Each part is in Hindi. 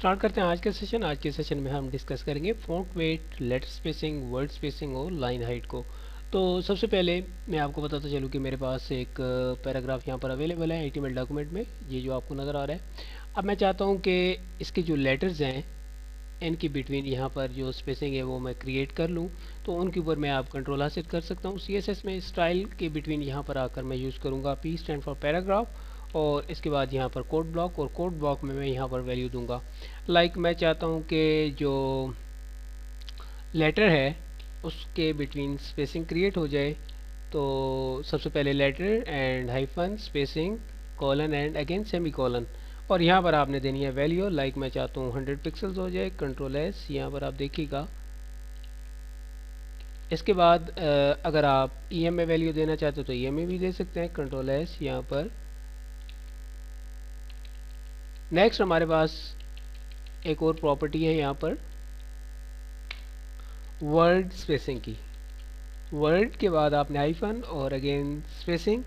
स्टार्ट करते हैं आज का सेशन। आज के सेशन में हम डिस्कस करेंगे font weight, letter spacing, word spacing और लाइन हाइट को। तो सबसे पहले मैं आपको बताता चलूँ कि मेरे पास एक पैराग्राफ यहाँ पर अवेलेबल है HTML डॉक्यूमेंट में, ये जो आपको नज़र आ रहा है। अब मैं चाहता हूँ कि इसके जो लेटर्स हैं इनकी बिटवीन यहाँ पर जो स्पेसिंग है वो मैं क्रिएट कर लूँ, तो उनके ऊपर मैं आप कंट्रोल हासिल कर सकता हूँ। CSS में स्टाइल के बिटवीन यहाँ पर आकर मैं यूज़ करूँगा P स्टैंड फॉर पैराग्राफ, और इसके बाद यहाँ पर कोड ब्लॉक, और कोड ब्लॉक में मैं यहाँ पर वैल्यू दूंगा। लाइक मैं चाहता हूँ कि जो लेटर है उसके बिटवीन स्पेसिंग क्रिएट हो जाए, तो सबसे पहले letter and hyphen spacing colon and again semicolon, और यहाँ पर आपने देनी है वैल्यू। लाइक मैं चाहता हूँ 100 पिक्सल्स हो जाए, कंट्रोल एस, यहाँ पर आप देखिएगा। इसके बाद अगर आप EM में वैल्यू देना चाहते हो तो EM में भी दे सकते हैं, कंट्रोल एस यहाँ पर। नेक्स्ट हमारे पास एक और प्रॉपर्टी है यहाँ पर वर्ड स्पेसिंग की। वर्ड के बाद आपने हाइफन और अगेन स्पेसिंग,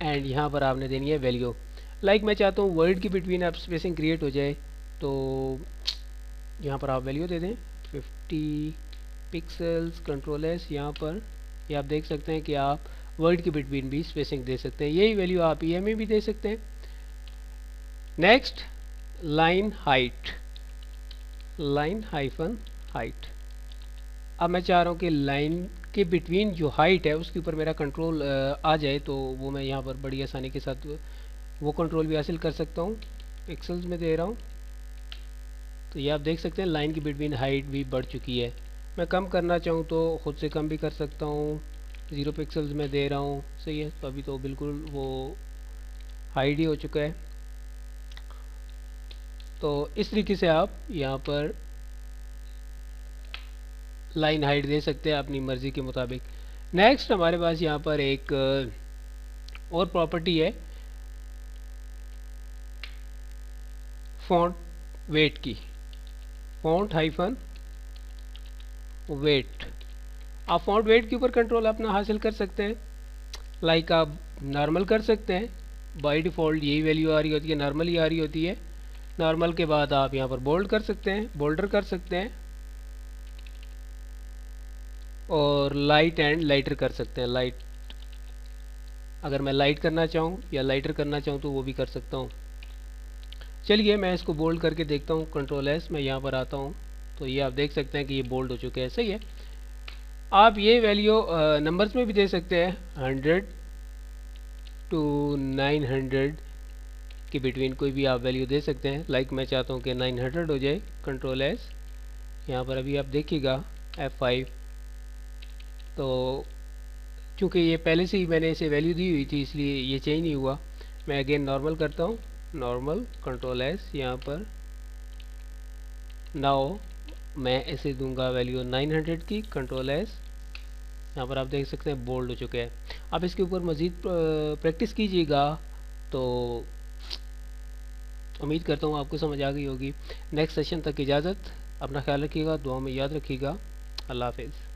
एंड यहाँ पर आपने देनी है वैल्यू। लाइक मैं चाहता हूँ वर्ड की बिटवीन आप स्पेसिंग क्रिएट हो जाए, तो यहाँ पर आप वैल्यू दे दें 50 पिक्सल्स, कंट्रोल एस यहाँ पर। ये आप देख सकते हैं कि आप वर्ड की बिटवीन भी स्पेसिंग दे सकते हैं। यही वैल्यू आप EM में भी दे सकते हैं। Next line height, line hyphen height. अब मैं चाह रहा हूँ कि लाइन के बिटवीन जो हाइट है उसके ऊपर मेरा कंट्रोल आ जाए, तो वो मैं यहाँ पर बड़ी आसानी के साथ वो कंट्रोल भी हासिल कर सकता हूँ। पिक्सल्स में दे रहा हूँ, तो ये आप देख सकते हैं लाइन की बिटवीन हाइट भी बढ़ चुकी है। मैं कम करना चाहूँ तो ख़ुद से कम भी कर सकता हूँ, 0 पिक्सल्स में दे रहा हूँ, सही है। तो अभी तो बिल्कुल वो हाइड ही हो चुका है। तो इस तरीके से आप यहाँ पर लाइन हाइट दे सकते हैं अपनी मर्ज़ी के मुताबिक। नेक्स्ट हमारे पास यहाँ पर एक और प्रॉपर्टी है फॉन्ट वेट की, फॉन्ट हाइफन वेट। आप फॉन्ट वेट के ऊपर कंट्रोल अपना हासिल कर सकते हैं। लाइक आप नॉर्मल कर सकते हैं, बाय डिफ़ॉल्ट यही वैल्यू आ रही होती है, नॉर्मल ही आ रही होती है। नॉर्मल के बाद आप यहाँ पर बोल्ड कर सकते हैं, बोल्डर कर सकते हैं, और लाइट एंड लाइटर कर सकते हैं। लाइट, अगर मैं लाइट करना चाहूँ या लाइटर करना चाहूँ तो वो भी कर सकता हूँ। चलिए मैं इसको बोल्ड करके देखता हूँ, कंट्रोल एस, मैं यहाँ पर आता हूँ, तो ये आप देख सकते हैं कि ये बोल्ड हो चुके हैं, सही है। आप ये वैल्यू नंबर्स में भी दे सकते हैं, 100 to 900 के बिटवीन कोई भी आप वैल्यू दे सकते हैं। लाइक मैं चाहता हूँ कि 900 हो जाए, कंट्रोल एस, यहाँ पर अभी आप देखिएगा F5। तो चूँकि ये पहले से ही मैंने इसे वैल्यू दी हुई थी इसलिए ये चेंज नहीं हुआ। मैं अगेन नॉर्मल करता हूँ, नॉर्मल, कंट्रोल एस यहाँ पर। नाउ मैं इसे दूंगा वैल्यू 900 की, कंट्रोल एस, यहाँ पर आप देख सकते हैं बोल्ड हो चुके हैं। आप इसके ऊपर मज़ीद प्रैक्टिस कीजिएगा, तो उम्मीद करता हूँ आपको समझ आ गई होगी। नेक्स्ट सेशन तक इजाज़त, अपना ख्याल रखिएगा, दुआ में याद रखिएगा। अल्लाह हाफिज़।